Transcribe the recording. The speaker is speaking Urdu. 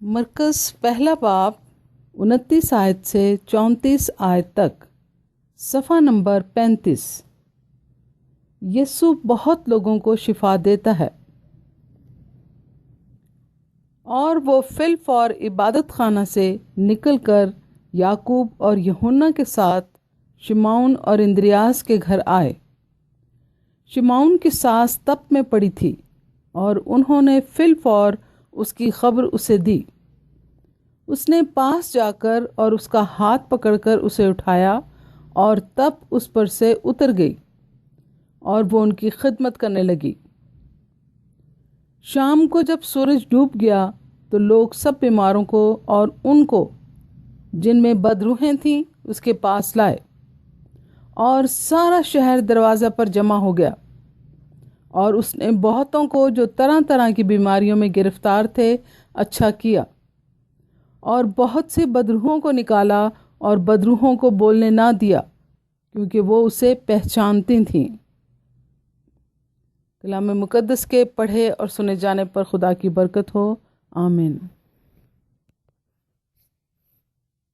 مرکز پہلا باب 29 آیت سے 34 آیت تک، صفحہ نمبر 35۔ یسوع بہت لوگوں کو شفا دیتا ہے، اور وہ فی الفور عبادت خانہ سے نکل کر یعقوب اور یوحنا کے ساتھ شمعون اور اندریاس کے گھر آئے۔ شمعون کی ساس تپ میں پڑی تھی، اور انہوں نے فی الفور اس کی خبر اسے دی۔ اس نے پاس جا کر اور اس کا ہاتھ پکڑ کر اسے اٹھایا، اور تپ اس پر سے اتر گئی، اور وہ ان کی خدمت کرنے لگی۔ شام کو جب سورج ڈوب گیا تو لوگ سب بیماروں کو اور ان کو جن میں بدروحیں تھیں اس کے پاس لائے، اور سارا شہر دروازہ پر جمع ہو گیا۔ اور اس نے بہتوں کو جو طرح طرح کی بیماریوں میں گرفتار تھے اچھا کیا، اور بہت سے بدروحوں کو نکالا، اور بدروحوں کو بولنے نہ دیا، کیونکہ وہ اسے پہچانتی تھیں۔ کلام مقدس کے پڑھے اور سنے جانے پر خدا کی برکت ہو، آمین۔